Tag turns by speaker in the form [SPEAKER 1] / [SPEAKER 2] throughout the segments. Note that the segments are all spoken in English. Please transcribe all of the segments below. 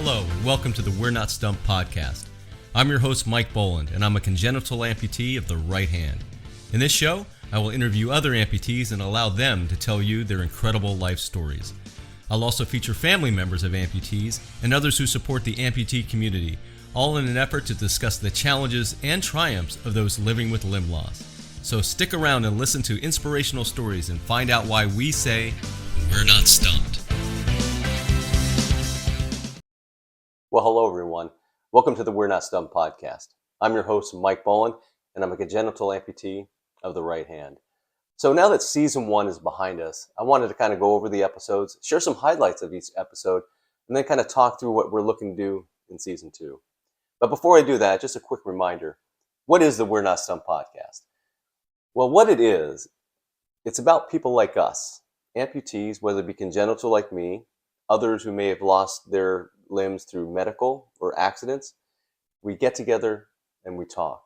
[SPEAKER 1] Hello, and welcome to the We're Not Stumped podcast. I'm your host, Mike Boland, and I'm a congenital amputee of the right hand. In this show, I will interview other amputees and allow them to tell you their incredible life stories. I'll also feature family members of amputees and others who support the amputee community, all in an effort to discuss the challenges and triumphs of those living with limb loss. So stick around and listen to inspirational stories and find out why we say, we're not stumped.
[SPEAKER 2] Well, hello everyone. Welcome to the We're Not Stumped podcast. I'm your host, Mike Boland, and I'm a congenital amputee of the right hand. So now that season 1 is behind us, I wanted to kind of go over the episodes, share some highlights of each episode, and then kind of talk through what we're looking to do in season 2. But before I do that, just a quick reminder, what is the We're Not Stumped podcast? Well, what it is, it's about people like us, amputees, whether it be congenital like me, others who may have lost their limbs through medical or accidents. We get together and we talk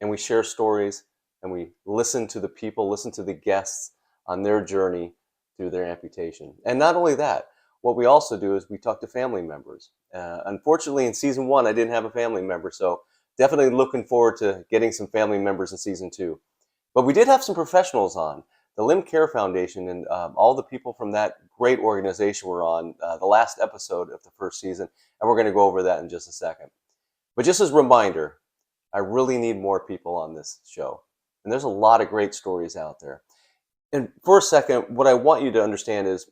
[SPEAKER 2] and we share stories and we listen to the people, listen to the guests on their journey through their amputation. And not only that, what we also do is we talk to family members. Unfortunately, in season 1, I didn't have a family member, so definitely looking forward to getting some family members in season 2. But we did have some professionals on. The Limb Care Foundation and all the people from that great organization were on the last episode of the first season, and we're going to go over that in just a second. But just as a reminder, I really need more people on this show, and there's a lot of great stories out there. And for a second, what I want you to understand is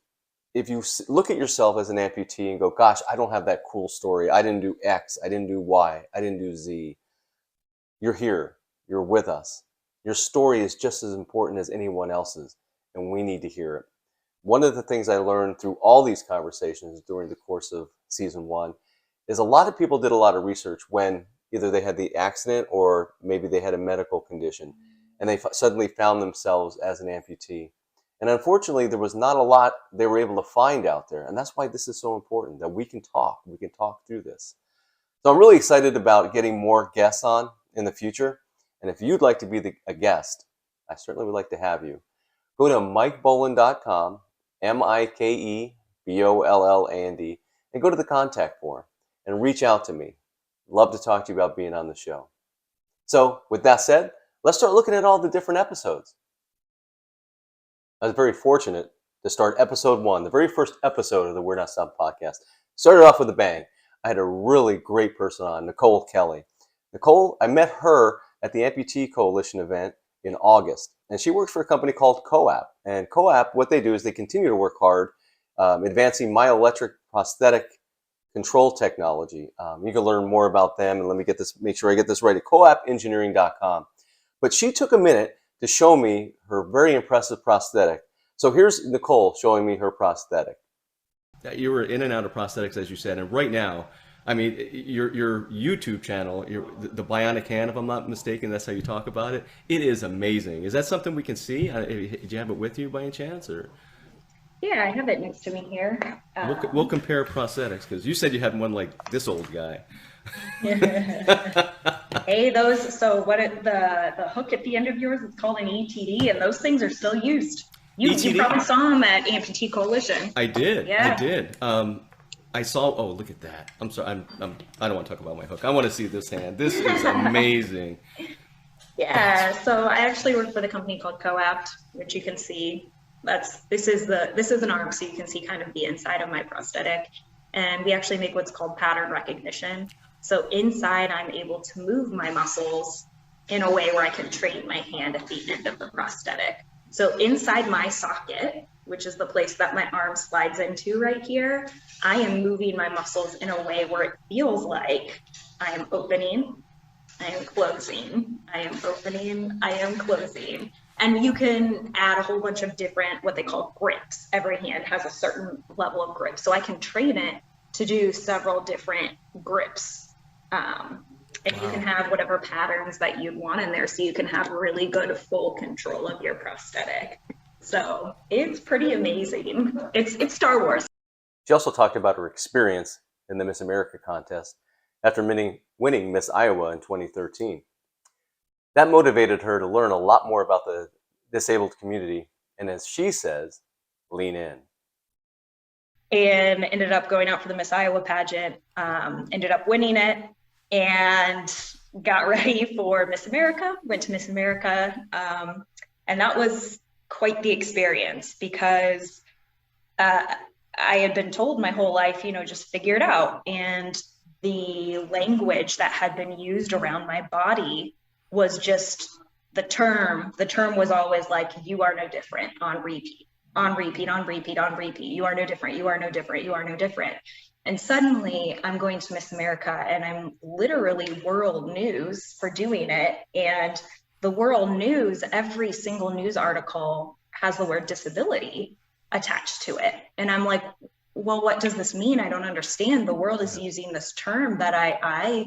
[SPEAKER 2] if you look at yourself as an amputee and go, gosh, I don't have that cool story. I didn't do X, I didn't do Y, I didn't do Z. You're here, you're with us. Your story is just as important as anyone else's, and we need to hear it. One of the things I learned through all these conversations during the course of season 1 is a lot of people did a lot of research when either they had the accident or maybe they had a medical condition, and they suddenly found themselves as an amputee. And unfortunately, there was not a lot they were able to find out there, and that's why this is so important, that we can talk through this. So I'm really excited about getting more guests on in the future. And if you'd like to be a guest, I certainly would like to have you. Go to mikeboland.com, MikeBolland, and go to the contact form and reach out to me. Love to talk to you about being on the show. So with that said, let's start looking at all the different episodes. I was very fortunate to start episode 1, the very first episode of the We're Not Stumped podcast. Started off with a bang. I had a really great person on, Nicole Kelly. Nicole, I met her at the Amputee Coalition event in August. And she works for a company called COAP. And COAP, what they do is they continue to work hard advancing myoelectric prosthetic control technology. You can learn more about them, and let me make sure I get this right, at coapengineering.com. But she took a minute to show me her very impressive prosthetic. So here's Nicole showing me her prosthetic. You were in and out of prosthetics, as you said, and right now, I mean, your YouTube channel, the Bionic Hand, if I'm not mistaken, that's how you talk about it. It is amazing. Is that something we can see? Do you have it with you by any chance, or?
[SPEAKER 3] Yeah, I have it next to me here.
[SPEAKER 1] We'll compare prosthetics, because you said you had one like this old guy.
[SPEAKER 3] Hey, those. So the hook at the end of yours is called an ETD, and those things are still used. You probably saw them at Amputee Coalition.
[SPEAKER 1] I did.
[SPEAKER 3] Yeah.
[SPEAKER 1] I did. I saw. Oh, look at that! I'm sorry. I don't want to talk about my hook. I want to see this hand. This is amazing.
[SPEAKER 3] Yeah. So I actually work for the company called COAP, which you can see. This is an arm, so you can see kind of the inside of my prosthetic, and we actually make what's called pattern recognition. So inside, I'm able to move my muscles in a way where I can train my hand at the end of the prosthetic. So inside my socket, which is the place that my arm slides into right here, I am moving my muscles in a way where it feels like I am opening, I am closing, I am opening, I am closing. And you can add a whole bunch of different, what they call grips. Every hand has a certain level of grip. So I can train it to do several different grips. And you can have whatever patterns that you want in there, so you can have really good full control of your prosthetic. So it's pretty amazing. It's Star Wars.
[SPEAKER 2] She also talked about her experience in the Miss America contest after winning Miss Iowa in 2013. That motivated her to learn a lot more about the disabled community, and as she says, lean in.
[SPEAKER 3] and ended up going out for the Miss Iowa pageant, ended up winning it, and got ready for Miss America, went to Miss America. And that was quite the experience because I had been told my whole life, just figure it out. And the language that had been used around my body was just the term was always like, you are no different, on repeat, on repeat, on repeat, on repeat. You are no different. You are no different. You are no different. And suddenly I'm going to Miss America and I'm literally world news for doing it. And the world news, every single news article has the word disability attached to it. And I'm like, well, what does this mean? I don't understand. The world is using this term that I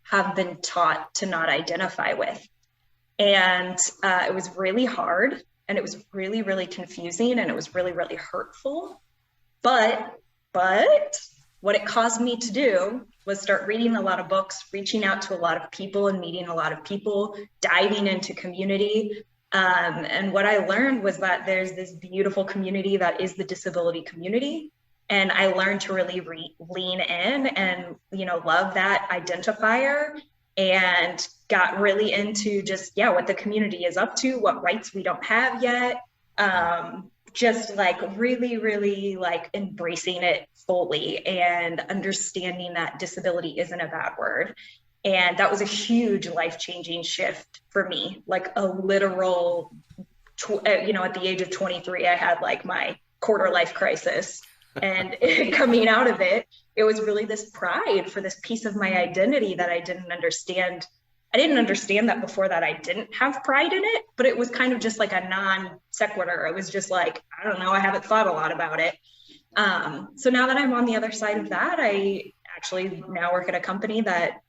[SPEAKER 3] have been taught to not identify with. And it was really hard, and it was really, really confusing, and it was really, really hurtful. But what it caused me to do was start reading a lot of books, reaching out to a lot of people and meeting a lot of people, diving into community. And what I learned was that there's this beautiful community that is the disability community. And I learned to really lean in and, love that identifier, and got really into just, what the community is up to, what rights we don't have yet. Just like really, really like embracing it fully and understanding that disability isn't a bad word. And that was a huge life-changing shift for me, like a literal, at the age of 23, I had like my quarter life crisis. And coming out of it, it was really this pride for this piece of my identity that I didn't understand. I didn't understand that before, that I didn't have pride in it, but it was kind of just like a non sequitur. It was just like, I don't know, I haven't thought a lot about it. So now that I'm on the other side of that, I actually now work at a company that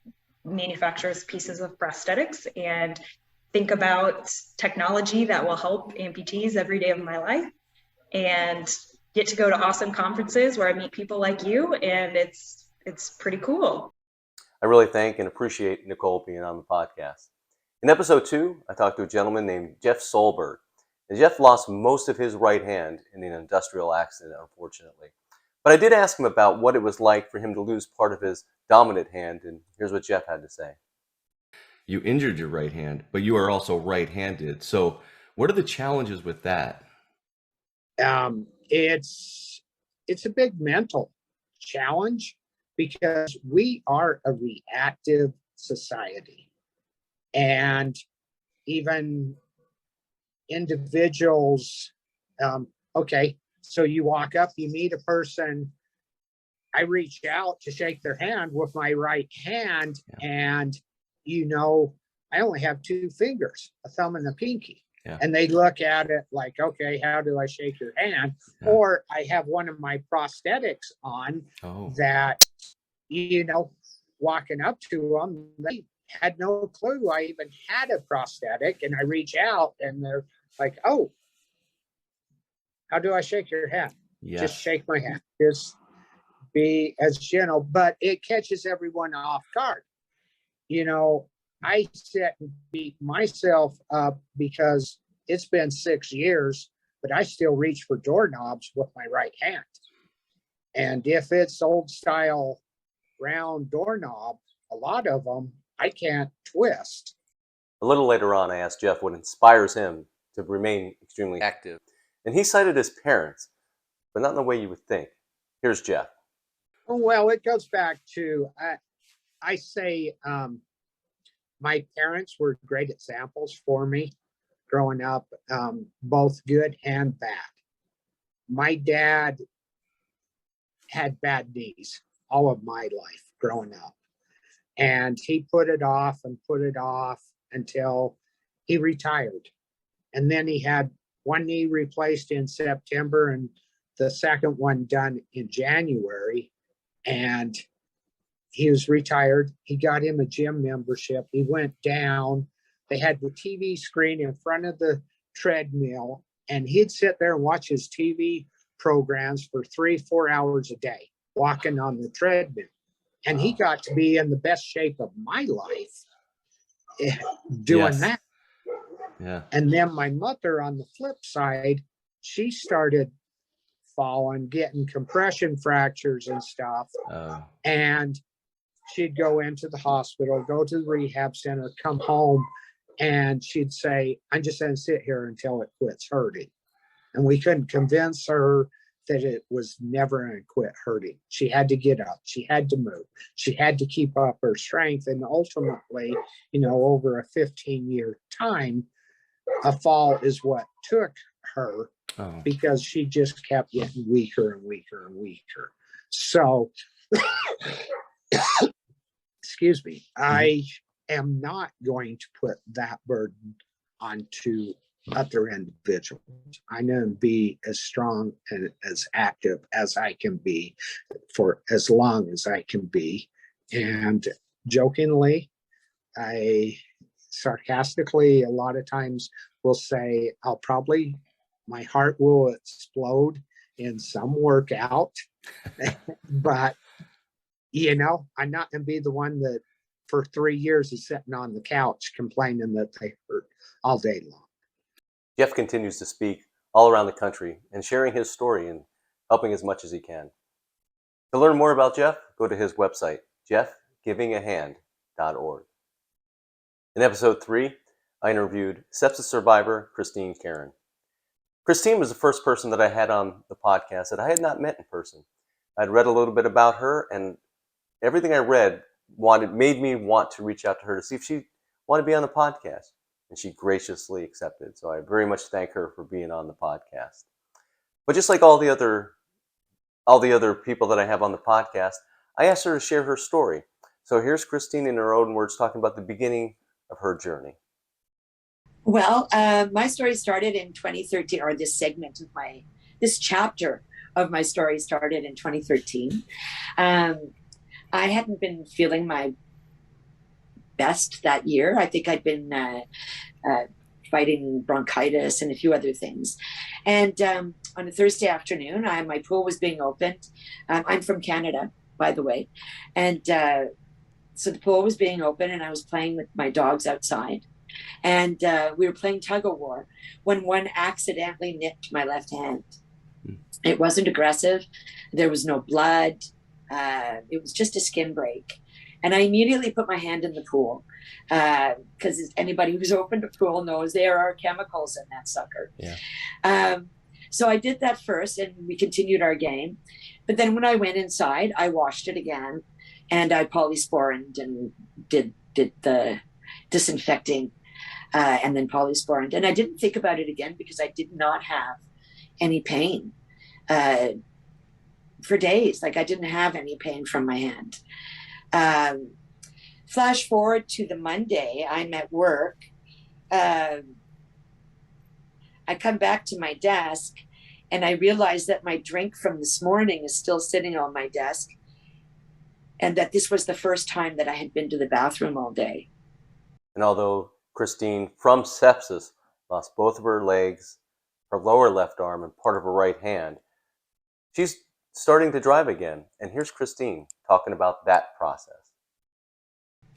[SPEAKER 3] manufactures pieces of prosthetics and think about technology that will help amputees every day of my life, and get to go to awesome conferences where I meet people like you, and it's pretty cool.
[SPEAKER 2] I really thank and appreciate Nicole being on the podcast. In episode 2, I talked to a gentleman named Jeff Solberg. And Jeff lost most of his right hand in an industrial accident, unfortunately. But I did ask him about what it was like for him to lose part of his dominant hand, and here's what Jeff had to say.
[SPEAKER 1] You injured your right hand, but you are also right-handed. So what are the challenges with that?
[SPEAKER 4] It's a big mental challenge because we are a reactive society, and even individuals, okay, so you walk up, you meet a person, I reach out to shake their hand with my right hand, and I only have 2 fingers, a thumb and a pinky.
[SPEAKER 1] Yeah.
[SPEAKER 4] And they look at it like, okay, how do I shake your hand? Yeah. Or I have one of my prosthetics on that, walking up to them, they had no clue I even had a prosthetic. And I reach out and they're like, oh, how do I shake your hand? Yes. Just shake my hand. Just be as gentle, but it catches everyone off guard. I sit and beat myself up because it's been 6 years, but I still reach for doorknobs with my right hand. And if it's old style round doorknob, a lot of them I can't twist.
[SPEAKER 2] A little later on, I asked Jeff what inspires him to remain extremely active. And he cited his parents, but not in the way you would think. Here's Jeff.
[SPEAKER 4] Well, it goes back to, I say, my parents were great examples for me growing up, both good and bad. My dad had bad knees all of my life growing up, and he put it off until he retired. And then he had one knee replaced in September and the second one done in January. And he was retired. He got him a gym membership. He went down. They had the TV screen in front of the treadmill, and he'd sit there and watch his TV programs for 3-4 hours a day, walking on the treadmill. And he got to be in the best shape of my life doing that. Yeah. And then my mother, on the flip side, she started falling, getting compression fractures and stuff. And she'd go into the hospital, go to the rehab center, come home, and she'd say, I'm just going to sit here until it quits hurting. And we couldn't convince her that it was never going to quit hurting. She had to get up. She had to move. She had to keep up her strength. And ultimately, over a 15-year time, a fall is what took her, because she just kept getting weaker and weaker and weaker. So, excuse me, I am not going to put that burden onto other individuals. I know to be as strong and as active as I can be for as long as I can be. And jokingly, I sarcastically a lot of times will say, my heart will explode in some workout. But, I'm not going to be the one that for 3 years is sitting on the couch complaining that they hurt all day long.
[SPEAKER 2] Jeff continues to speak all around the country and sharing his story and helping as much as he can. To learn more about Jeff, go to his website, jeffgivingahand.org. In episode 3, I interviewed sepsis survivor Christine Karen. Christine was the first person that I had on the podcast that I had not met in person. I'd read a little bit about her, and everything I read made me want to reach out to her to see if she wanted to be on the podcast. And she graciously accepted. So I very much thank her for being on the podcast. But just like all the other people that I have on the podcast, I asked her to share her story. So here's Christine in her own words talking about the beginning of her journey.
[SPEAKER 5] Well, my story started in 2013, or this chapter of my story started in 2013. I hadn't been feeling my best that year. I think I'd been fighting bronchitis and a few other things. And on a Thursday afternoon, my pool was being opened. I'm from Canada, by the way. And so the pool was being open, and I was playing with my dogs outside. And we were playing tug of war when one accidentally nipped my left hand. It wasn't aggressive. There was no blood. It was just a skin break. And I immediately put my hand in the pool because anybody who's opened a pool knows there are chemicals in that sucker.
[SPEAKER 2] Yeah.
[SPEAKER 5] So I did that first, and we continued our game. But then when I went inside, I washed it again, and I polysporined and did the disinfecting, and then polysporined. And I didn't think about it again because I did not have any pain for days. Like, I didn't have any pain from my hand. Flash forward to the Monday, I'm at work. I come back to my desk, and I realize that my drink from this morning is still sitting on my desk, and that this was the first time that I had been to the bathroom all day.
[SPEAKER 2] And although Christine, from sepsis, lost both of her legs, her lower left arm, and part of her right hand, she's starting to drive again. And here's Christine talking about that process.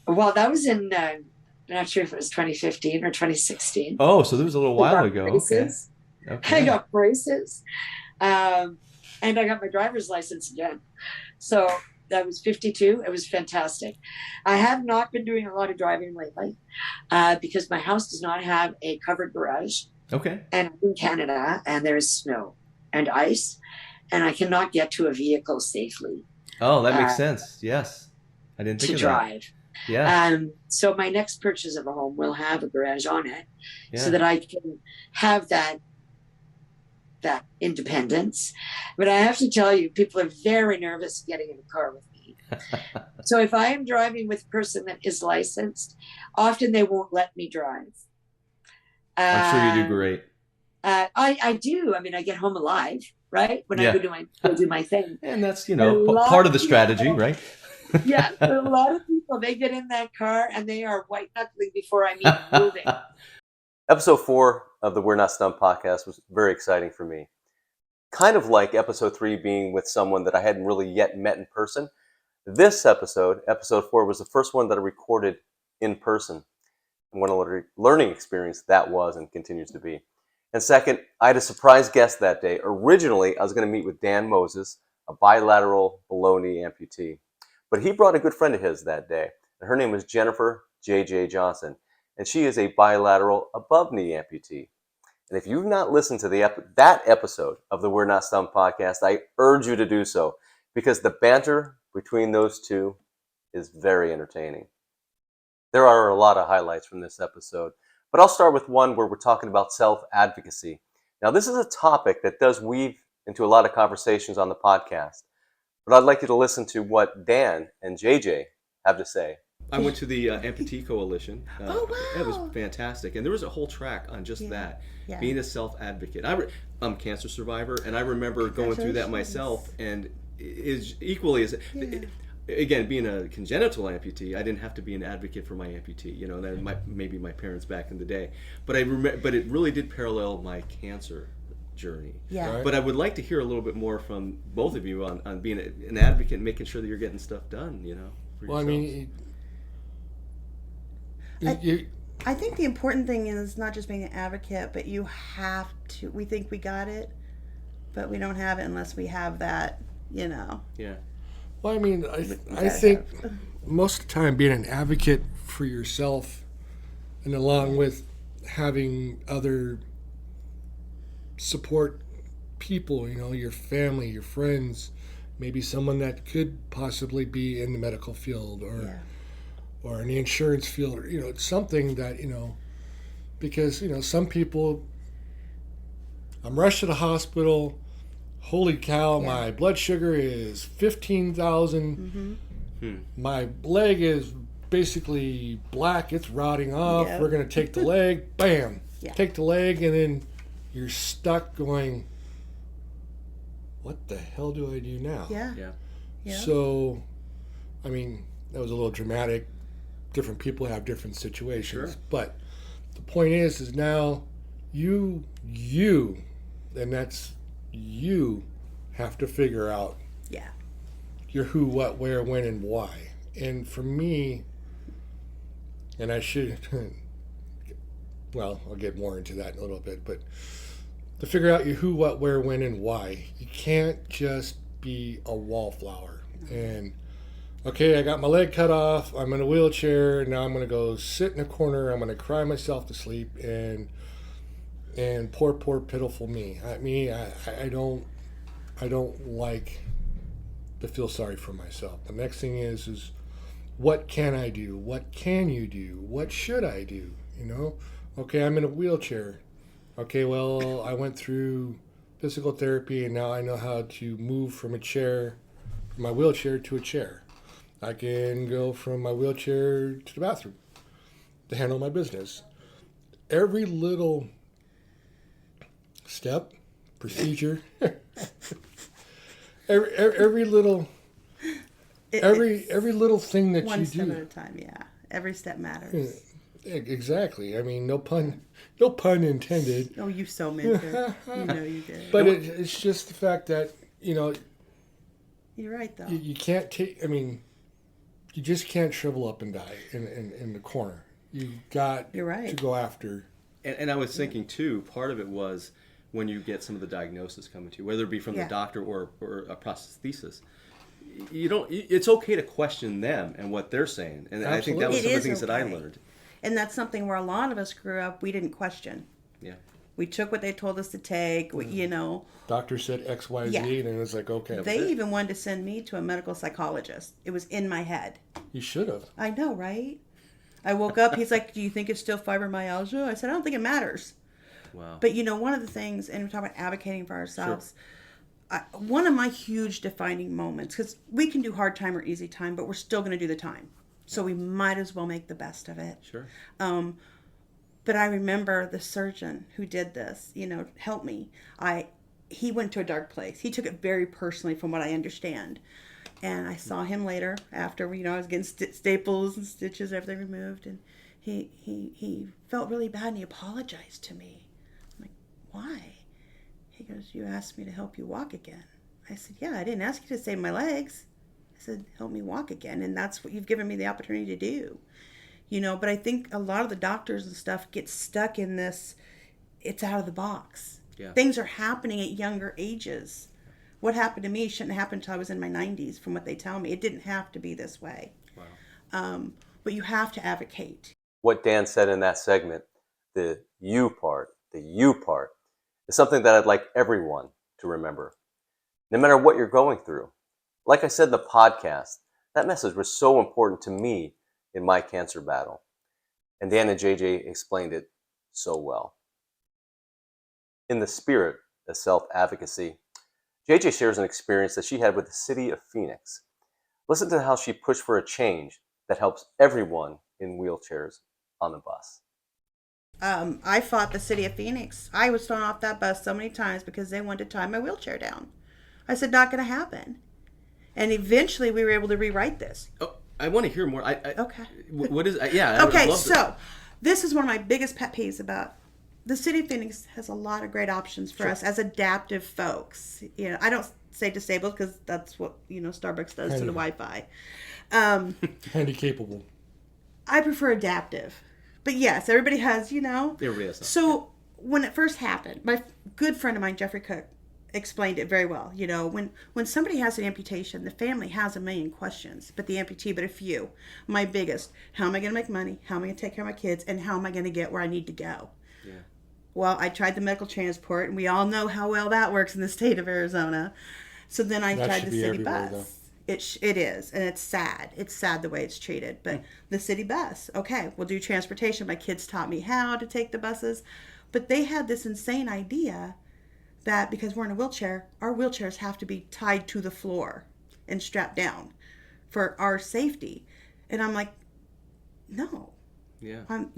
[SPEAKER 5] Well, that was in, I'm not sure if it was 2015 or 2016.
[SPEAKER 1] Oh, so that was a little while ago.
[SPEAKER 5] Braces.
[SPEAKER 1] Okay.
[SPEAKER 5] I got braces. And I got my driver's license again. So that was 52. It was fantastic. I have not been doing a lot of driving lately because my house does not have a covered garage.
[SPEAKER 1] Okay.
[SPEAKER 5] And I'm in Canada, and there's snow and ice, and I cannot get to a vehicle safely.
[SPEAKER 1] Oh, that makes sense. Yes. I didn't think
[SPEAKER 5] to
[SPEAKER 1] of
[SPEAKER 5] drive.
[SPEAKER 1] that. Yeah.
[SPEAKER 5] So my next purchase of a home will have a garage on it,
[SPEAKER 1] Yeah.
[SPEAKER 5] so that I can have that independence. But I have to tell you, people are very nervous getting in a car with me. So if I am driving with a person that is licensed, often they won't let me drive.
[SPEAKER 1] I'm sure you do great.
[SPEAKER 5] I do. I mean, I get home alive, right? When I go do my thing.
[SPEAKER 1] And that's, part of the strategy, right?
[SPEAKER 5] Yeah, but a lot of people, they get in that car and they are white knuckling before I'm even moving.
[SPEAKER 2] Episode 4 of the We're Not Stumped podcast was very exciting for me. Kind of like episode 3 being with someone that I hadn't really yet met in person. This episode 4, was the first one that I recorded in person. And what a learning experience that was and continues to be. And second, I had a surprise guest that day. Originally, I was going to meet with Dan Moses, a bilateral below knee amputee. But he brought a good friend of his that day. And her name was Jennifer J.J. Johnson. And she is a bilateral above knee amputee. And if you've not listened to that episode of the We're Not Stumped podcast, I urge you to do so, because the banter between those two is very entertaining. There are a lot of highlights from this episode, but I'll start with one where we're talking about self-advocacy. Now, this is a topic that does weave into a lot of conversations on the podcast, but I'd like you to listen to what Dan and JJ have to say.
[SPEAKER 1] I went to the Amputee Coalition.
[SPEAKER 6] Oh, wow.
[SPEAKER 1] It was fantastic. And there was a whole track on just that, being a self-advocate. I'm a cancer survivor, and I remember going through that myself, and is equally as... Again, being a congenital amputee, I didn't have to be an advocate for my amputee. You know, that maybe my parents back in the day. But but it really did parallel my cancer journey.
[SPEAKER 6] Yeah.
[SPEAKER 7] Right.
[SPEAKER 1] But I would like to hear a little bit more from both of you on being an advocate and making sure that you're getting stuff done, you know, for
[SPEAKER 7] Well, I
[SPEAKER 1] yourselves.
[SPEAKER 7] mean,
[SPEAKER 6] I think the important thing is not just being an advocate, but you have to. We think we got it, but we don't have it unless we have that, you know.
[SPEAKER 1] Yeah.
[SPEAKER 7] well, I mean, I think most of the time being an advocate for yourself, and along with having other support people, you know, your family, your friends, maybe someone that could possibly be in the medical field or in the insurance field, or, you know, it's something that, you know, because, you know, some people, I'm rushed to the hospital, holy cow, my blood sugar is 15,000, my leg is basically black, it's rotting off, we're going to take the leg, bam, take the leg, and then you're stuck going, what the hell do I do now?
[SPEAKER 6] Yeah.
[SPEAKER 7] So, I mean, that was a little dramatic. Different people have different situations.
[SPEAKER 1] Sure.
[SPEAKER 7] But the point is now you, and that's you, have to figure out your who, what, where, when, and why. And for me, and I should, well, I'll get more into that in a little bit, but to figure out your who, what, where, when, and why. You can't just be a wallflower. And, okay, I got my leg cut off, I'm in a wheelchair, now I'm going to go sit in a corner, I'm going to cry myself to sleep, and poor pitiful me. I don't like to feel sorry for myself. The next thing is what can I do? What can you do? What should I do? You know? Okay, I'm in a wheelchair. Okay, well, I went through physical therapy and now I know how to move from my wheelchair to a chair. I can go from my wheelchair to the bathroom to handle my business. Every little step, procedure, every little thing that
[SPEAKER 6] one
[SPEAKER 7] you
[SPEAKER 6] step
[SPEAKER 7] do.
[SPEAKER 6] at a time. Every step matters.
[SPEAKER 7] Exactly. I mean, no pun intended.
[SPEAKER 6] Oh, you so meant it. You know you did.
[SPEAKER 7] But it's just the fact that, you know,
[SPEAKER 6] You're right though.
[SPEAKER 7] you can't take. I mean, you just can't shrivel up and die in the corner. You got
[SPEAKER 6] You're right.
[SPEAKER 7] to go after.
[SPEAKER 1] And I was thinking too, part of it was when you get some of the diagnosis coming to you, whether it be from the doctor or a prosthesis, it's okay to question them and what they're saying. And I think that was some of the things that I learned.
[SPEAKER 6] And that's something where a lot of us grew up, we didn't question.
[SPEAKER 1] Yeah.
[SPEAKER 6] We took what they told us to take, you know.
[SPEAKER 7] Doctor said X, Y, Z, and it was like, okay.
[SPEAKER 6] They even wanted to send me to a medical psychologist. It was in my head.
[SPEAKER 7] You should have.
[SPEAKER 6] I know, right? I woke up, he's like, do you think it's still fibromyalgia? I said, I don't think it matters.
[SPEAKER 1] Wow.
[SPEAKER 6] But, you know, one of the things, and we're talking about advocating for ourselves, one of my huge defining moments, because we can do hard time or easy time, but we're still going to do the time. So we might as well make the best of it.
[SPEAKER 1] Sure.
[SPEAKER 6] But I remember the surgeon who did this, you know, helped me. He went to a dark place. He took it very personally from what I understand. And I saw him later after, you know, I was getting staples and stitches, everything removed. And he felt really bad and he apologized to me. I'm like, why? He goes, you asked me to help you walk again. I said, yeah, I didn't ask you to save my legs. I said, help me walk again. And that's what you've given me the opportunity to do. You know, but I think a lot of the doctors and stuff get stuck in this it's out of the box.
[SPEAKER 1] Yeah.
[SPEAKER 6] Things are happening at younger ages. What happened to me shouldn't happen until I was in my 90s, from what they tell me. It didn't have to be this way.
[SPEAKER 1] Wow.
[SPEAKER 6] But you have to advocate.
[SPEAKER 2] What Dan said in that segment, the you part, is something that I'd like everyone to remember. No matter what you're going through. Like I said in the podcast, that message was so important to me in my cancer battle. And Dan and JJ explained it so well. In the spirit of self-advocacy, JJ shares an experience that she had with the city of Phoenix. Listen to how she pushed for a change that helps everyone in wheelchairs on the bus.
[SPEAKER 6] I fought the city of Phoenix. I was thrown off that bus so many times because they wanted to tie my wheelchair down. I said, not going to happen. And eventually we were able to rewrite this.
[SPEAKER 1] Oh, I want to hear more.
[SPEAKER 6] Okay.
[SPEAKER 1] What is? Yeah. I would
[SPEAKER 6] Okay,
[SPEAKER 1] love
[SPEAKER 6] so this is one of my biggest pet peeves about the city of Phoenix. Has a lot of great options for us as adaptive folks. You know, I don't say disabled because that's what Starbucks does to the Wi-Fi.
[SPEAKER 7] Handy-capable.
[SPEAKER 6] I prefer adaptive, but yes, everybody has.
[SPEAKER 1] Everybody has something.
[SPEAKER 6] So when it first happened, my good friend of mine, Jeffrey Cook, explained it very well. When somebody has an amputation, the family has a million questions, but the amputee, but a few. My biggest: how am I going to make money? How am I going to take care of my kids? And how am I going to get where I need to go?
[SPEAKER 1] Yeah.
[SPEAKER 6] Well, I tried the medical transport, and we all know how well that works in the state of Arizona. So then I tried the city bus. It is, and it's sad. It's sad the way it's treated. But the city bus, okay, we'll do transportation. My kids taught me how to take the buses. But they had this insane idea that because we're in a wheelchair, our wheelchairs have to be tied to the floor and strapped down for our safety. And I'm like, no.
[SPEAKER 1] Yeah.
[SPEAKER 6] And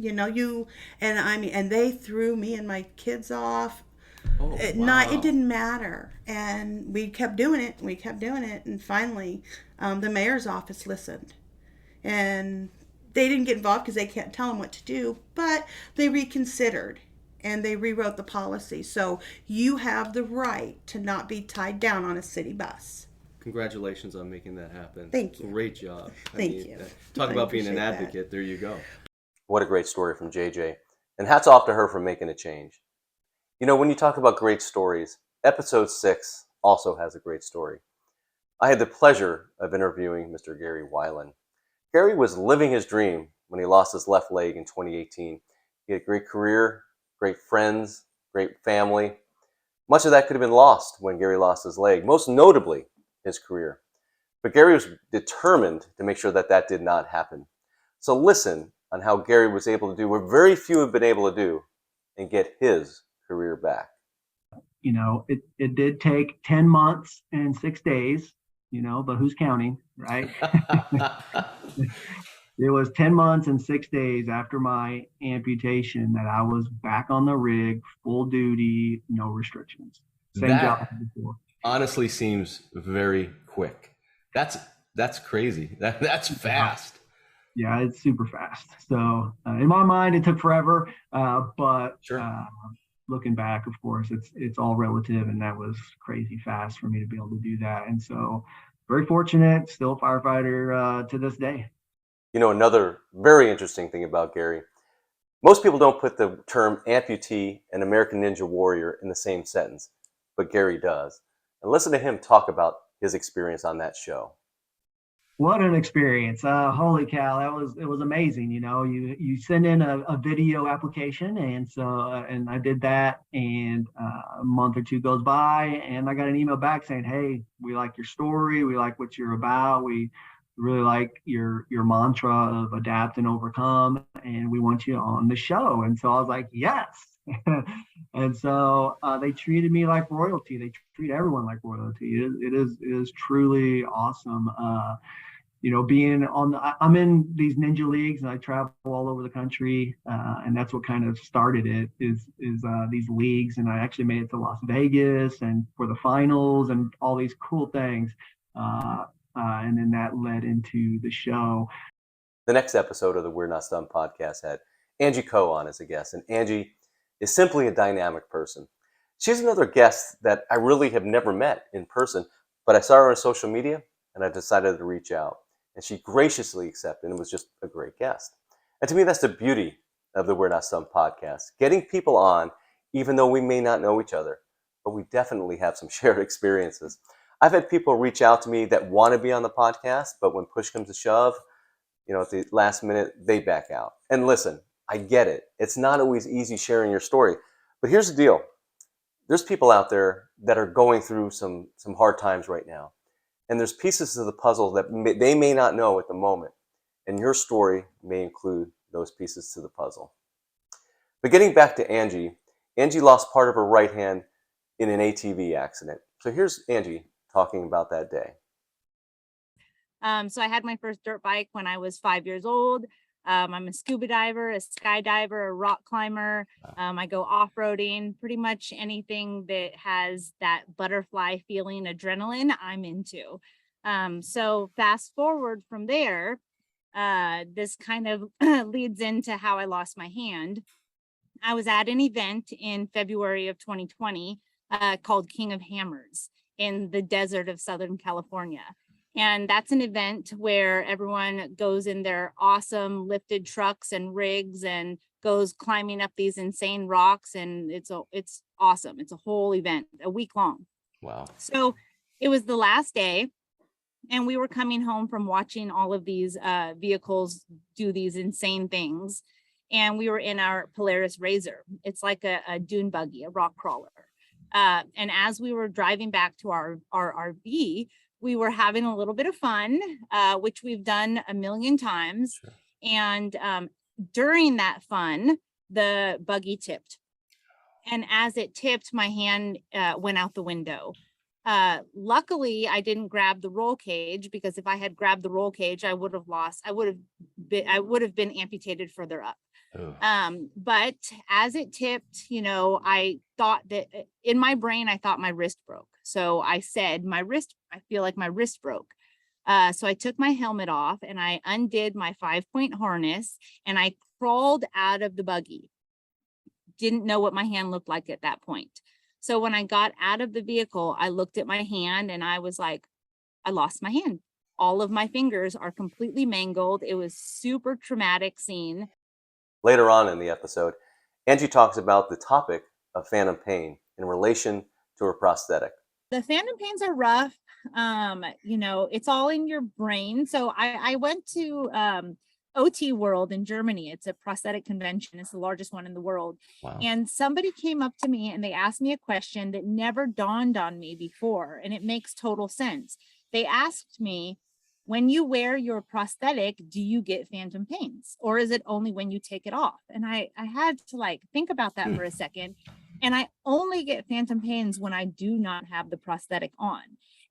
[SPEAKER 6] they threw me and my kids off.
[SPEAKER 1] Oh,
[SPEAKER 6] It didn't matter. And we kept doing it. And finally, the mayor's office listened. And they didn't get involved because they can't tell them what to do. But they reconsidered. And they rewrote the policy. So you have the right to not be tied down on a city bus.
[SPEAKER 1] Congratulations on making that happen.
[SPEAKER 6] Thank you.
[SPEAKER 1] Great job.
[SPEAKER 6] Thank you.
[SPEAKER 1] Talk
[SPEAKER 6] I
[SPEAKER 1] about being an
[SPEAKER 6] appreciate
[SPEAKER 1] advocate. There you go.
[SPEAKER 2] What a great story from JJ. And hats off to her for making a change. When you talk about great stories, episode 6 also has a great story. I had the pleasure of interviewing Mr. Gary Weiland. Gary was living his dream when he lost his left leg in 2018. He had a great career, great friends, great family. Much of that could have been lost when Gary lost his leg, most notably his career. But Gary was determined to make sure that that did not happen. So listen on how Gary was able to do what very few have been able to do and get his career back.
[SPEAKER 8] It did take 10 months and 6 days, but who's counting, right? It was 10 months and 6 days after my amputation that I was back on the rig, full duty, no restrictions. Same job as before.
[SPEAKER 1] Honestly seems very quick. That's crazy. That's fast.
[SPEAKER 8] Yeah, it's super fast. So in my mind, it took forever, but
[SPEAKER 1] Sure.
[SPEAKER 8] Looking back, of course, it's all relative, and that was crazy fast for me to be able to do that. And so very fortunate, still a firefighter to this day.
[SPEAKER 2] Another very interesting thing about Gary, most people don't put the term amputee and American Ninja Warrior in the same sentence, but Gary does. And listen to him talk about his experience on that show.
[SPEAKER 8] What an experience. Holy cow. It was amazing. You send in a video application. And and I did that, and a month or two goes by and I got an email back saying, hey, we like your story. We like what you're about. We really like your mantra of adapt and overcome. And we want you on the show. And so I was like, yes. And so they treated me like royalty. They treat everyone like royalty. It is truly awesome. Being I'm in these ninja leagues and I travel all over the country, and that's what kind of started it is these leagues. And I actually made it to Las Vegas and for the finals and all these cool things, and then that led into the show.
[SPEAKER 2] The next episode of the We're Not Stumped podcast had Angie Coe on as a guest, and Angie is simply a dynamic person. She's another guest that I really have never met in person, but I saw her on social media and I decided to reach out. And she graciously accepted and was just a great guest. And to me, that's the beauty of the We're Not Stumped podcast, getting people on, even though we may not know each other, but we definitely have some shared experiences. I've had people reach out to me that want to be on the podcast, but when push comes to shove, at the last minute, they back out. And listen, I get it. It's not always easy sharing your story. But here's the deal. There's people out there that are going through some hard times right now. And there's pieces of the puzzle that they may not know at the moment. And your story may include those pieces to the puzzle. But getting back to Angie lost part of her right hand in an ATV accident. So here's Angie talking about that day.
[SPEAKER 9] So I had my first dirt bike when I was 5 years old. I'm a scuba diver, a skydiver, a rock climber. I go off-roading, pretty much anything that has that butterfly feeling, adrenaline, I'm into. So fast forward from there, this kind of leads into how I lost my hand. I was at an event in February of 2020 called King of Hammers in the desert of Southern California. And that's an event where everyone goes in their awesome lifted trucks and rigs and goes climbing up these insane rocks. And it's awesome. It's a whole event, a week long.
[SPEAKER 2] Wow.
[SPEAKER 9] So it was the last day. And we were coming home from watching all of these vehicles do these insane things. And we were in our Polaris Razor. It's like a dune buggy, a rock crawler. And as we were driving back to our RV, we were having a little bit of fun, which we've done a million times.
[SPEAKER 2] Sure.
[SPEAKER 9] And during that fun, the buggy tipped. And as it tipped, my hand went out the window. Luckily, I didn't grab the roll cage, because if I had grabbed the roll cage, I would have been amputated further up. But as it tipped, I thought that in my brain, I thought my wrist broke. So I said, I feel like my wrist broke. So I took my helmet off and I undid my 5-point harness and I crawled out of the buggy. Didn't know what my hand looked like at that point. So when I got out of the vehicle, I looked at my hand and I was like, I lost my hand. All of my fingers are completely mangled. It was super traumatic scene.
[SPEAKER 2] Later on in the episode, Angie talks about the topic of phantom pain in relation to her prosthetic.
[SPEAKER 9] The phantom pains are rough. It's all in your brain. So I went to OT World in Germany. It's a prosthetic convention. It's the largest one in the world.
[SPEAKER 2] Wow.
[SPEAKER 9] And somebody came up to me and they asked me a question that never dawned on me before. And it makes total sense. They asked me, when you wear your prosthetic, do you get phantom pains, or is it only when you take it off? And I had to think about that for a second. And I only get phantom pains when I do not have the prosthetic on.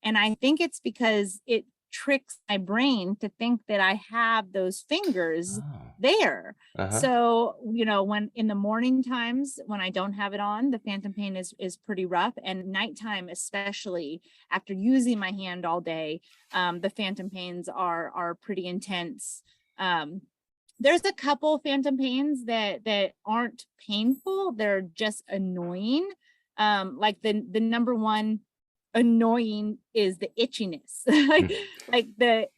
[SPEAKER 9] And I think it's because it tricks my brain to think that I have those fingers there.
[SPEAKER 2] Uh-huh.
[SPEAKER 9] So, when in the morning times, when I don't have it on, the phantom pain is pretty rough. And nighttime, especially after using my hand all day, the phantom pains are pretty intense. There's a couple phantom pains that aren't painful. They're just annoying. Like the number one annoying is the itchiness. like the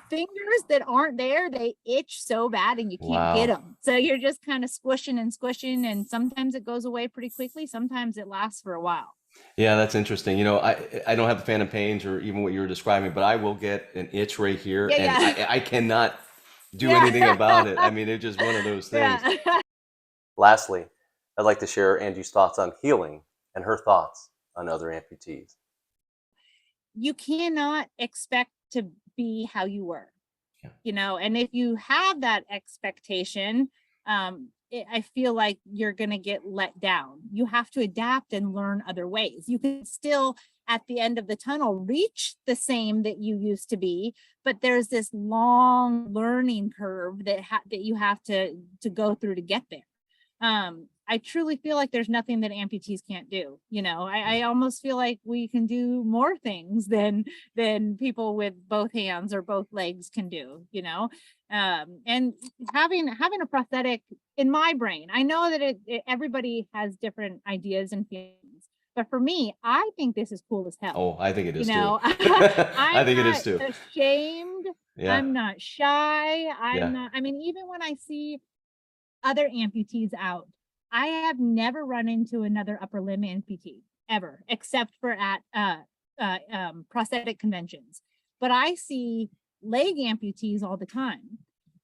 [SPEAKER 9] fingers that aren't there, they itch so bad and you can't get them. So you're just kind of squishing, and sometimes it goes away pretty quickly. Sometimes it lasts for a while.
[SPEAKER 2] Yeah, that's interesting. I don't have the phantom pains or even what you were describing, but I will get an itch right here, I cannot do anything about it. I mean, it's just one of those things. Lastly, I'd like to share Angie's thoughts on healing and her thoughts on other amputees.
[SPEAKER 9] You cannot expect to be how you were, and if you have that expectation, I feel like you're going to get let down. You have to adapt and learn other ways. You can still, at the end of the tunnel, reach the same that you used to be, but there's this long learning curve that you have to go through to get there. I truly feel like there's nothing that amputees can't do. I almost feel like we can do more things than people with both hands or both legs can do, and having a prosthetic in my brain, I know that everybody has different ideas and feelings, but for me, I think this is cool as hell.
[SPEAKER 2] Oh, I think it is too.
[SPEAKER 9] I
[SPEAKER 2] think it is too.
[SPEAKER 9] Ashamed.
[SPEAKER 2] Yeah.
[SPEAKER 9] I'm not shy. I'm not. I mean, even when I see other amputees out, I have never run into another upper limb amputee ever, except for at prosthetic conventions. But I see leg amputees all the time,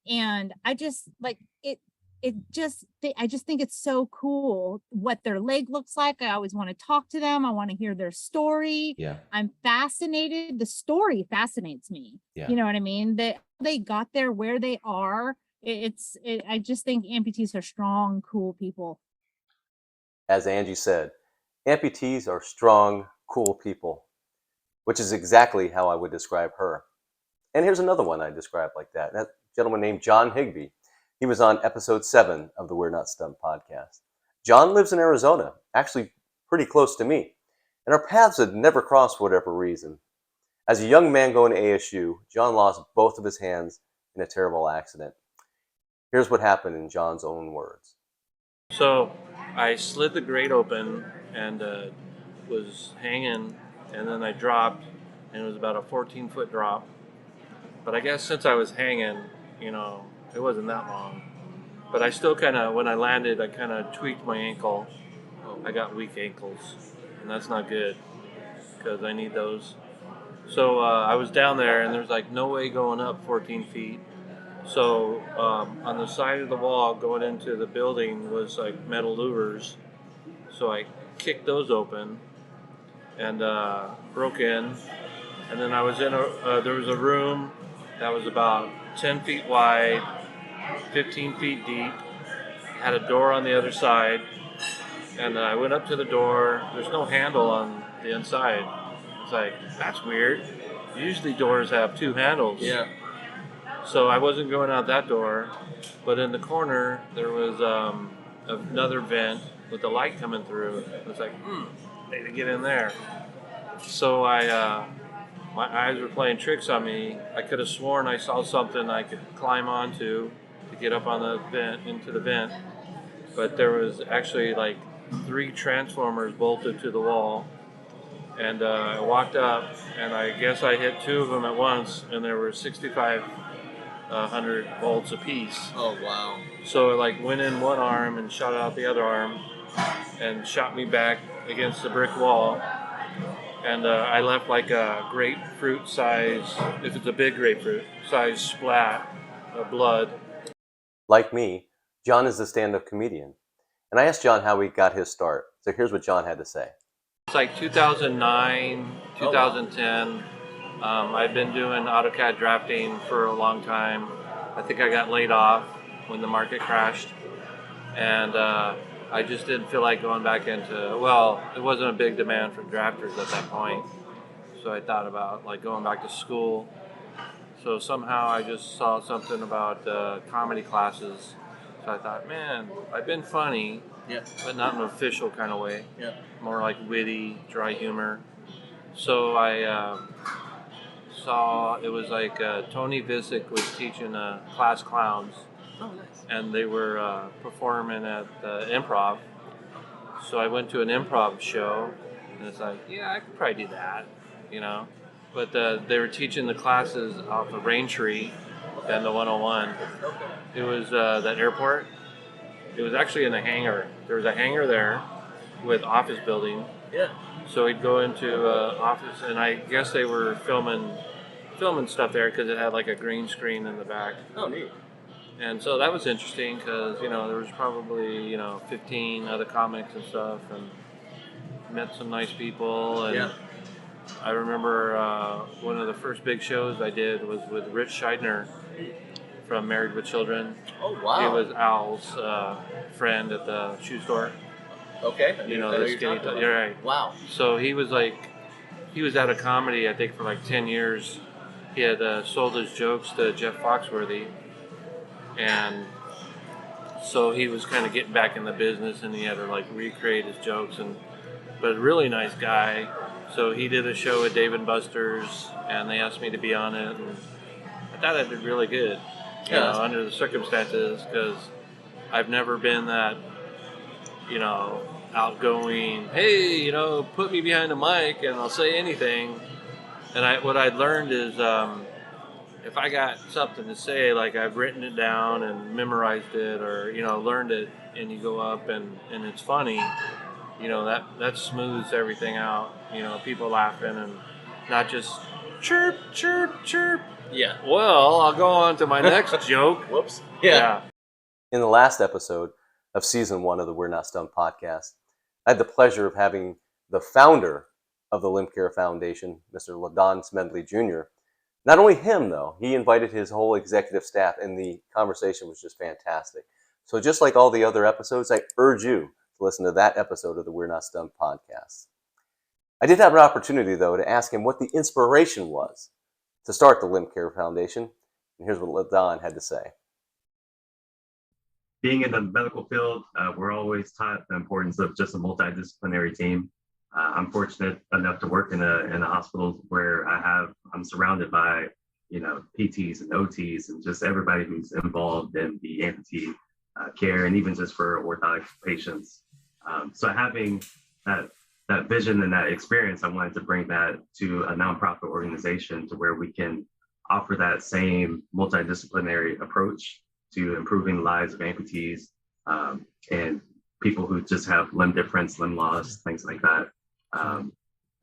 [SPEAKER 9] and I just like it. I just think it's so cool what their leg looks like. I always want to talk to them. I want to hear their story.
[SPEAKER 2] Yeah.
[SPEAKER 9] I'm fascinated. The story fascinates me.
[SPEAKER 2] Yeah.
[SPEAKER 9] You know what I mean? They got there where they are. I just think amputees are strong, cool people.
[SPEAKER 2] As Angie said, amputees are strong, cool people, which is exactly how I would describe her. And here's another one I described like that. That gentleman named John Higby. He was on episode 7 of the We're Not Stumped podcast. John lives in Arizona, actually pretty close to me, and our paths had never crossed for whatever reason. As a young man going to ASU, John lost both of his hands in a terrible accident. Here's what happened in John's own words.
[SPEAKER 10] So I slid the grate open and was hanging, and then I dropped, and it was about a 14-foot drop. But I guess since I was hanging, it wasn't that long. But I still kind of, when I landed, I kind of tweaked my ankle. I got weak ankles, and that's not good because I need those. So I was down there, and there's like no way going up 14 feet. So on the side of the wall going into the building was like metal louvers. So I kicked those open and broke in. And then I was in there was a room that was about 10 feet wide, 15 feet deep, had a door on the other side. And I went up to the door. There's no handle on the inside. It's like, that's weird. Usually doors have 2 handles.
[SPEAKER 2] Yeah.
[SPEAKER 10] So I wasn't going out that door, but in the corner there was another vent with the light coming through. It was like, need to get in there. So my eyes were playing tricks on me. I could have sworn I saw something I could climb onto to get up on the vent, into the vent, but there was actually like 3 transformers bolted to the wall. And I walked up, and I guess I hit 2 of them at once, and there were 6,500 volts apiece.
[SPEAKER 2] Oh, wow.
[SPEAKER 10] So it like went in one arm and shot out the other arm, and shot me back against the brick wall. And I left like a grapefruit size, if it's a big grapefruit size splat of blood.
[SPEAKER 2] Like me, John is a stand-up comedian. And I asked John how he got his start. So here's what John had to say.
[SPEAKER 10] It's like 2009, 2010. I'd been doing AutoCAD drafting for a long time. I think I got laid off when the market crashed. And I just didn't feel like going back into, it wasn't a big demand for drafters at that point. So I thought about like going back to school. So somehow I just saw something about comedy classes. So I thought, man, I've been funny.
[SPEAKER 2] Yeah.
[SPEAKER 10] But not in an official kind of way.
[SPEAKER 2] Yeah.
[SPEAKER 10] More like witty, dry humor. So I saw it was like Tony Visick was teaching class clowns.
[SPEAKER 2] Oh, nice.
[SPEAKER 10] And they were performing at the improv. So I went to an improv show, and it's like, yeah, I could probably do that, But they were teaching the classes off of Raintree and the 101. It was that airport. It was actually in a hangar. There was a hangar there with office building.
[SPEAKER 2] Yeah.
[SPEAKER 10] So we'd go into office, and I guess they were filming stuff there because it had like a green screen in the back.
[SPEAKER 2] Oh, neat.
[SPEAKER 10] And so that was interesting because, there was probably, 15 other comics and stuff, and met some nice people. And
[SPEAKER 2] Yeah.
[SPEAKER 10] I remember one of the first big shows I did was with Rich Scheidner from Married with Children.
[SPEAKER 2] Oh, wow.
[SPEAKER 10] He was Al's friend at the shoe store.
[SPEAKER 2] Okay.
[SPEAKER 10] The skinny. You're right.
[SPEAKER 2] Wow.
[SPEAKER 10] So he was out of comedy, I think, for like 10 years. He had sold his jokes to Jeff Foxworthy. And so he was kind of getting back in the business, and he had to like recreate his jokes. But a really nice guy. So he did a show at Dave & Buster's, and they asked me to be on it. And I thought I did really good, under the circumstances, because I've never been that, outgoing, hey, put me behind the mic and I'll say anything. And what I'd learned is if I got something to say, like I've written it down and memorized it, or learned it, and you go up and it's funny, that smooths everything out. People laughing and not just chirp, chirp, chirp.
[SPEAKER 2] Yeah.
[SPEAKER 10] Well, I'll go on to my next joke.
[SPEAKER 2] Whoops.
[SPEAKER 10] Yeah.
[SPEAKER 2] In the last episode of season 1 of the We're Not Stumped podcast, I had the pleasure of having the founder of the Limb Care Foundation, Mr. LaDon Smedley Jr. Not only him, though, he invited his whole executive staff, and the conversation was just fantastic. So just like all the other episodes, I urge you to listen to that episode of the We're Not Stumped podcast. I did have an opportunity, though, to ask him what the inspiration was to start the Limb Care Foundation, and here's what LaDon had to say.
[SPEAKER 11] Being in the medical field, we're always taught the importance of just a multidisciplinary team. I'm fortunate enough to work in a hospital where I'm surrounded by, PTs and OTs and just everybody who's involved in the amputee care, and even just for orthotic patients. So having that vision and that experience, I wanted to bring that to a nonprofit organization to where we can offer that same multidisciplinary approach to improving the lives of amputees and people who just have limb difference, limb loss, things like that.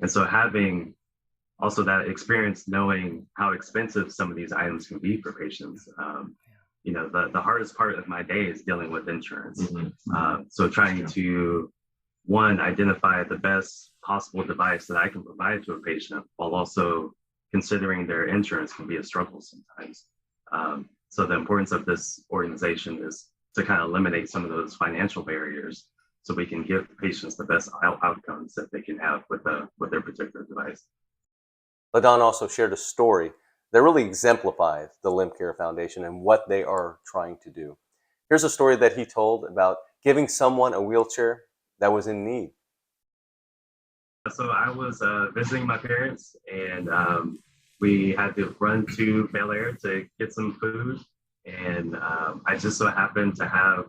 [SPEAKER 11] And so having also that experience, knowing how expensive some of these items can be for patients. The hardest part of my day is dealing with insurance. So trying to, one, identify the best possible device that I can provide to a patient while also considering their insurance can be a struggle sometimes. So the importance of this organization is to kind of eliminate some of those financial barriers so we can give patients the best outcomes that they can have with their particular device.
[SPEAKER 2] LaDon also shared a story that really exemplifies the Limb Care Foundation and what they are trying to do. Here's a story that he told about giving someone a wheelchair that was in need.
[SPEAKER 11] So I was visiting my parents, and we had to run to Bel Air to get some food. And I just so happened to have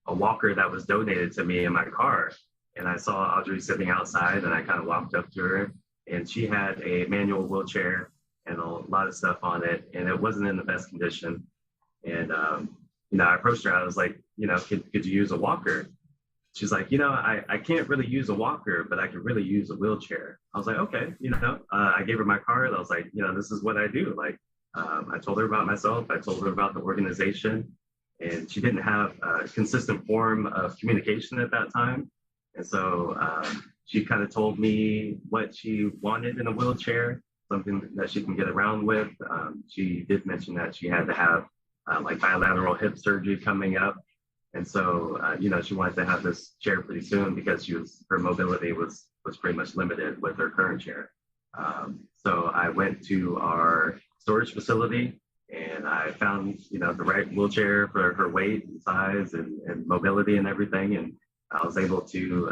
[SPEAKER 11] a walker that was donated to me in my car. And I saw Audrey sitting outside, and I kind of walked up to her, and she had a manual wheelchair and a lot of stuff on it, and it wasn't in the best condition. And I approached her. I was like, could you use a walker? She's like, I can't really use a walker, but I could really use a wheelchair. I was like, okay, I gave her my card. I was like, this is what I do. Like, I told her about myself. I told her about the organization, and she didn't have a consistent form of communication at that time. And so she kind of told me what she wanted in a wheelchair, something that she can get around with. She did mention that she had to have like bilateral hip surgery coming up. And so, she wanted to have this chair pretty soon because her mobility was pretty much limited with her current chair. So I went to our storage facility, and I found, the right wheelchair for her weight and size and mobility and everything. And I was able to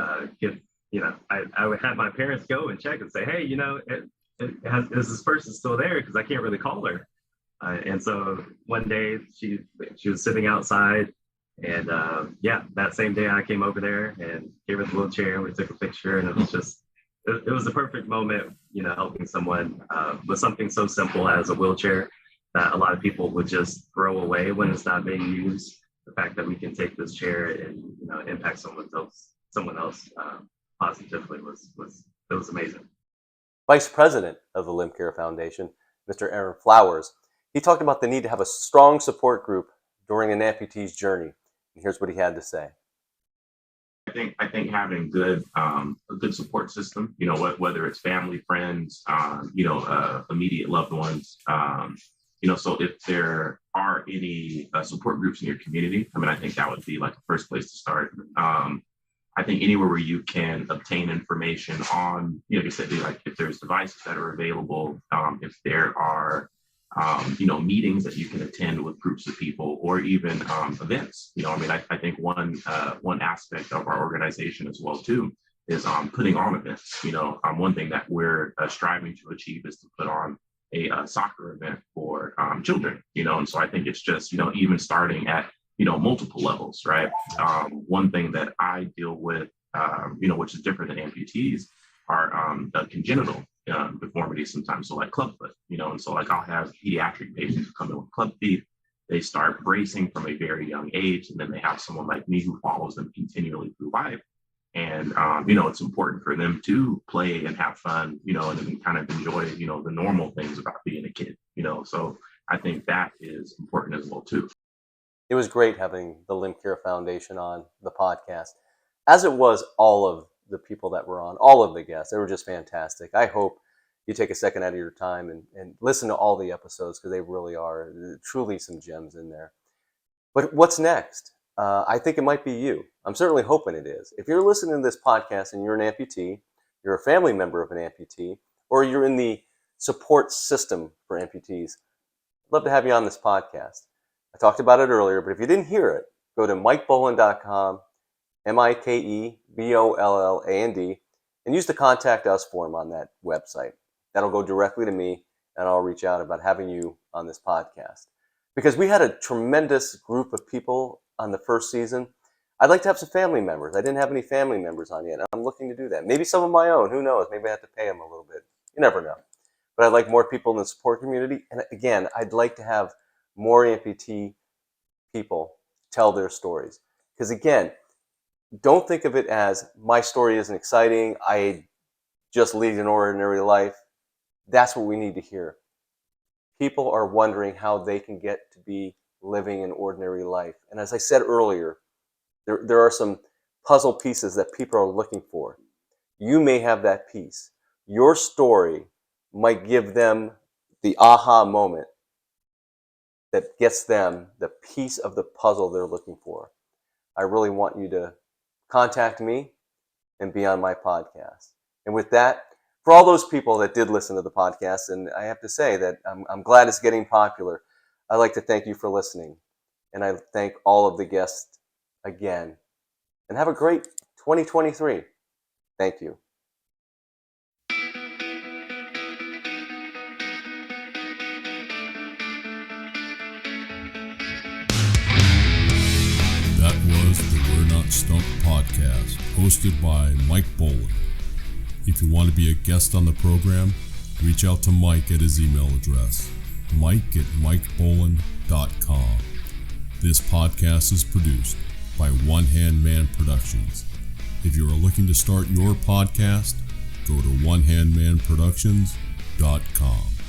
[SPEAKER 11] I would have my parents go and check and say, hey, is this person still there? Because I can't really call her. And so one day she was sitting outside. And that same day I came over there and gave her the wheelchair, and we took a picture, and it was the perfect moment, helping someone with something so simple as a wheelchair that a lot of people would just throw away when it's not being used. The fact that we can take this chair and impact someone else positively was amazing.
[SPEAKER 2] Vice President of the Limb Care Foundation, Mr. Aaron Flowers, he talked about the need to have a strong support group during an amputee's journey. And here's what he had to say.
[SPEAKER 12] I think having a good support system, whether it's family, friends, immediate loved ones, so if there are any support groups in your community, I think that would be like the first place to start. I think anywhere where you can obtain information on, you said, like if there's devices that are available, if there are meetings that you can attend with groups of people, or even events. I think one aspect of our organization as well too is putting on events. One thing that we're striving to achieve is to put on a soccer event for children. And so I think it's just even starting at multiple levels, right? One thing that I deal with, which is different than amputees, are congenital deformities sometimes. So like clubfoot, and so like I'll have pediatric patients come in with club feet. They start bracing from a very young age, and then they have someone like me who follows them continually through life. And, it's important for them to play and have fun, and then kind of enjoy, the normal things about being a kid, so I think that is important as well, too.
[SPEAKER 2] It was great having the Limb Care Foundation on the podcast, as it was all of the people that were on, all of the guests. They were just fantastic. I hope you take a second out of your time and listen to all the episodes, because they really are truly some gems in there. But what's next? I think it might be you. I'm certainly hoping it is. If you're listening to this podcast and you're an amputee, you're a family member of an amputee, or you're in the support system for amputees, I'd love to have you on this podcast. I talked about it earlier, but if you didn't hear it, go to MikeBoland.com, MikeBolland, and use the Contact Us form on that website. That'll go directly to me, and I'll reach out about having you on this podcast. Because we had a tremendous group of people on the first season. I'd like to have some family members. I didn't have any family members on yet. I'm looking to do that. Maybe some of my own. Who knows? Maybe I have to pay them a little bit. You never know. But I'd like more people in the support community. And again, I'd like to have more amputee people tell their stories. Because again, don't think of it as my story isn't exciting. I just lead an ordinary life. That's what we need to hear. People are wondering how they can get to be living an ordinary life. And as I said earlier, there are some puzzle pieces that people are looking for. You may have that piece. Your story might give them the aha moment that gets them the piece of the puzzle they're looking for. I really want you to contact me and be on my podcast. And with that, for all those people that did listen to the podcast, and I have to say that I'm glad it's getting popular, I'd like to thank you for listening. And I thank all of the guests again. And have a great 2023. Thank you.
[SPEAKER 13] That was the We're Not Stumped podcast, hosted by Mike Boland. If you want to be a guest on the program, reach out to Mike at his email address, mike@mikeboland.com. This podcast is produced by One Hand Man Productions. If you are looking to start your podcast, go to onehandmanproductions.com.